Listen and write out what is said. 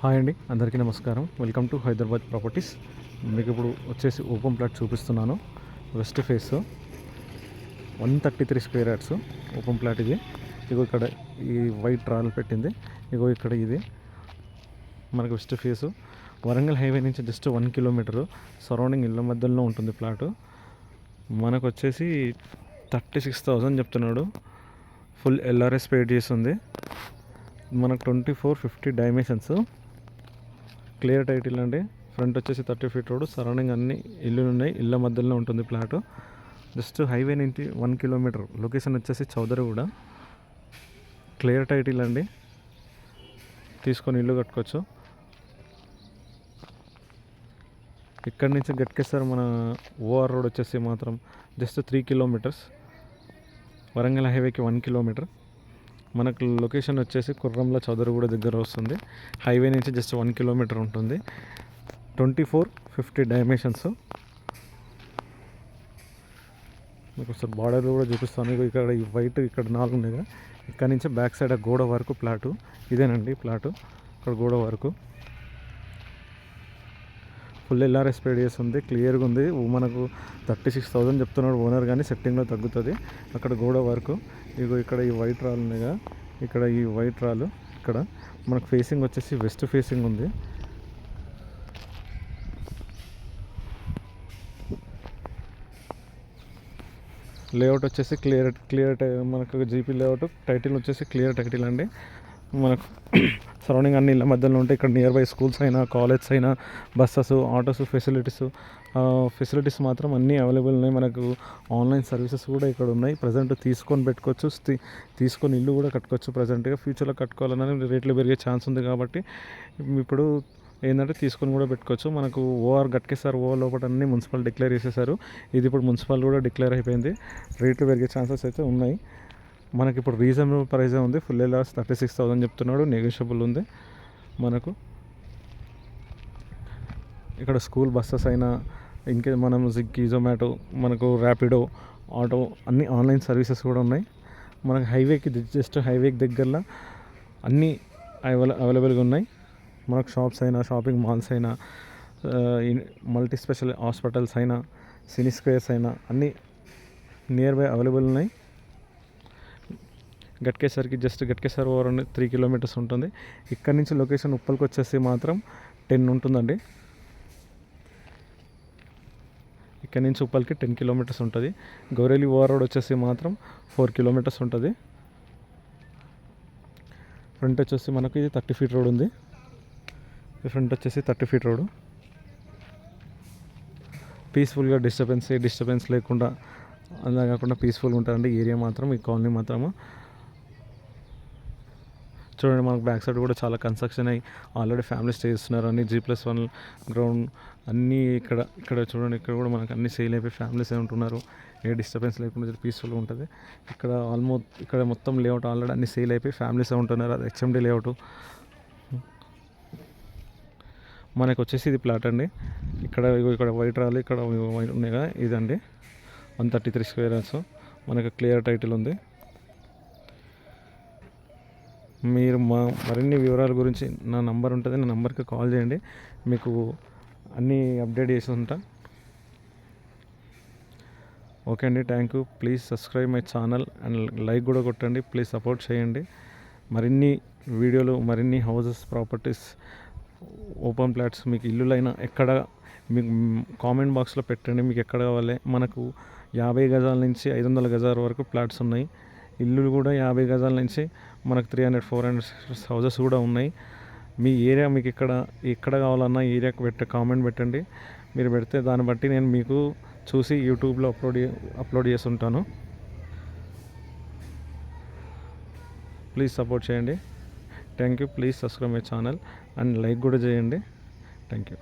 Hi అండి, అందరికీ నమస్కారం. Welcome to Hyderabad properties. మీకు ఇప్పుడు వచ్చేసి ఓపెన్ ప్లాట్ చూపిస్తున్నాను. West face 133 square yards open plot ఇది. ఇగో ఇక్కడ ఈ వైట్ రాల్ పెట్టింది. ఇగో ఇక్కడ ఇది మనకు వెస్ట్ ఫేసు వరంగల్ హైవే నుంచి జస్ట్ 1 కిలోమీటరు సరౌండింగ్ ఇళ్ళ మధ్యలో ఉంటుంది ప్లాటు. మనకు వచ్చేసి 36,000 చెప్తున్నాడు. ఫుల్ ఎల్ఆర్ఎస్ పేడ్ చేస్తుంది. మనకు 2450 డైమెన్షన్స్, క్లియర్ టైటిల్ అండి. ఫ్రంట్ వచ్చేసి 30 ఫీట్ రోడ్, సరౌండింగ్ అన్ని ఇల్లులు ఉన్నాయి. ఇళ్ళ మధ్యలో ఉంటుంది ప్లాటు. జస్ట్ హైవే నుంచి 1 కిలోమీటర్. లొకేషన్ వచ్చేసి చౌదరిగూడ. క్లియర్ టైటిల్ అండి, తీసుకొని ఇల్లు కట్టుకోవచ్చు. ఇక్కడి నుంచి గట్కేసర్ మన ఓఆర్ రోడ్ వచ్చేసి మాత్రం జస్ట్ 3 కిలోమీటర్స్. వరంగల్ హైవేకి 1 కిలోమీటర్. మనకు లొకేషన్ వచ్చేసి కుర్రంల చౌదరిగూడ దగ్గర వస్తుంది. హైవే నుంచి జస్ట్ 1 కిలోమీటర్ ఉంటుంది. 2450 డైమెన్షన్స్. మీకు ఒకసారి బార్డర్ కూడా చూపిస్తాను. ఇక్కడ ఈ వైట్ ఇక్కడ 4 ఉన్నాయి కదా, ఇక్కడ నుంచి బ్యాక్ సైడ్ గోడ వరకు ప్లాటు ఇదేనండి. ప్లాటు ఇక్కడ గోడ వరకు ఫుల్ ఎల్ఆర్ఎస్ పేడ్ ఉంది. క్లియర్గా ఉంది. మనకు 36,000 చెప్తున్నాడు ఓనర్, కానీ సెట్టింగ్లో తగ్గుతుంది. అక్కడ గోడ వరకు ఇగో ఇక్కడ ఈ వైట్ రాళ్ళు ఉన్నాయిగా, ఇక్కడ ఈ వైట్ రాళ్ళు ఇక్కడ మనకు ఫేసింగ్ వచ్చేసి వెస్ట్ ఫేసింగ్ ఉంది. లేఅవుట్ వచ్చేసి క్లియర్ మనకు జీపీ లేఅవుట్. టైటిల్ వచ్చేసి క్లియర్ టైటిల్ అండి. మనకు సరౌండింగ్ అన్ని ఇళ్ళ మధ్యలో ఉంటాయి. ఇక్కడ నియర్ బై స్కూల్స్ అయినా, కాలేజెస్ అయినా, బస్సెస్, ఆటోస్ ఫెసిలిటీస్ మాత్రం అన్నీ అవైలబుల్ ఉన్నాయి. మనకు ఆన్లైన్ సర్వీసెస్ కూడా ఇక్కడ ఉన్నాయి. ప్రజెంట్ తీసుకొని పెట్టుకోవచ్చు, తీసుకొని ఇల్లు కూడా కట్టుకోవచ్చు. ప్రజెంట్గా ఫ్యూచర్లో కట్టుకోవాలన్నా రేట్లు పెరిగే ఛాన్స్ ఉంది కాబట్టి ఇప్పుడు ఏంటంటే తీసుకొని కూడా పెట్టుకోవచ్చు. మనకు ఓఆర్ గట్కేసారి ఓఆర్ లోపల అన్ని మున్సిపల్ డిక్లేర్ చేసేసారు. ఇది ఇప్పుడు మున్సిపల్ కూడా డిక్లేర్ అయిపోయింది. రేట్లు పెరిగే ఛాన్సెస్ అయితే ఉన్నాయి. మనకి ఇప్పుడు రీజనబుల్ ప్రైజే ఉంది. ఫుల్ ఎల్ఆర్ఎస్ 36,000 చెప్తున్నాడు. నెగోషియబుల్ ఉంది. మనకు ఇక్కడ స్కూల్ బస్సెస్ అయినా, ఇంకే మనం స్విగ్గీ, జొమాటో, మనకు ర్యాపిడో, ఆటో అన్ని ఆన్లైన్ సర్వీసెస్ కూడా ఉన్నాయి. మనకు హైవేకి జస్ట్ హైవేకి దగ్గరలో అన్నీ అవైలబుల్గా ఉన్నాయి. మనకు షాప్స్ అయినా, షాపింగ్ మాల్స్ అయినా, మల్టీ స్పెషల్ హాస్పిటల్స్ అయినా, సినీ స్క్వేర్స్ అయినా అన్నీ నియర్ బై అవైలబుల్ ఉన్నాయి. గట్కేసర్ ఓవర్ 3 కిలోమీటర్స్ ఉంటుంది. ఇక్కడ నుంచి లొకేషన్ ఉప్పల్కి వచ్చేసి మాత్రం 10 ఉంటుందండి. ఇక్కడ నుంచి ఉప్పల్కి 10 కిలోమీటర్స్ ఉంటుంది. గౌరేలి ఓవర్ రోడ్ వచ్చేసి మాత్రం 4 కిలోమీటర్స్ ఉంటుంది. ఫ్రంట్ వచ్చేసి మనకు ఇది 30 ఫీట్ రోడ్ ఉంది. ఫ్రంట్ వచ్చేసి 30 ఫీట్ రోడ్. పీస్ఫుల్గా డిస్టర్బెన్స్ లేకుండా, అలా కాకుండా పీస్ఫుల్గా ఉంటుందండి ఏరియా మాత్రం. ఈ కాలనీ మాత్రము చూడండి. మనకు బ్యాక్ సైడ్ కూడా చాలా కన్స్ట్రక్షన్ అయ్యి ఆల్రెడీ ఫ్యామిలీ స్టే చేస్తున్నారు. అన్ని G+1 గ్రౌండ్ అన్నీ ఇక్కడ చూడండి. ఇక్కడ కూడా మనకు అన్ని సేల్ అయిపోయి ఫ్యామిలీస్ ఉంటున్నారు. ఏ డిస్టర్బెన్స్ లేకుండా పీస్ఫుల్గా ఉంటుంది. ఇక్కడ మొత్తం లేఅవుట్ ఆల్రెడీ అన్ని సేల్ అయిపోయి ఫ్యామిలీస్ ఉంటున్నారు. అది HMD లేఅవుట్. మనకు వచ్చేసి ఇది ప్లాట్ అండి. ఇక్కడ వైట్ రాళ్ళు ఇక్కడ ఉన్నాయి కదా, ఇదండి 133 స్క్వేర్ యార్డ్స్. మనకు క్లియర్ టైటిల్ ఉంది. మీరు మరిన్ని వివరాల గురించి నా నంబర్ ఉంటుంది, నా నంబర్కి కాల్ చేయండి. మీకు అన్నీ అప్డేట్ చేసి ఉంటా. ఓకే అండి, thank you. Please subscribe my channel and like కూడా కొట్టండి. ప్లీజ్ సపోర్ట్ చేయండి. మరిన్ని వీడియోలు, మరిన్ని హౌసెస్, ప్రాపర్టీస్, ఓపెన్ ప్లాట్స్, మీకు ఇల్లులైనా ఎక్కడ మీకు కామెంట్ బాక్స్లో పెట్టండి. మీకు ఎక్కడ కావాలి. మనకు 50 గజాల నుంచి 500 గజాల వరకు ప్లాట్స్ ఉన్నాయి. ఇల్లులు కూడా 50 గజాల నుంచి మనకు 300-400 హౌసెస్ కూడా ఉన్నాయి. మీ ఏరియా మీకు ఎక్కడ కావాలన్నా ఏరియాకి కామెంట్ పెట్టండి. మీరు పెడితే దాన్ని బట్టి నేను మీకు చూసి యూట్యూబ్లో అప్లోడ్ చేస్తుంటాను. ప్లీజ్ సపోర్ట్ చేయండి. Thank you. Please subscribe my channel and like కూడా చేయండి. Thank you.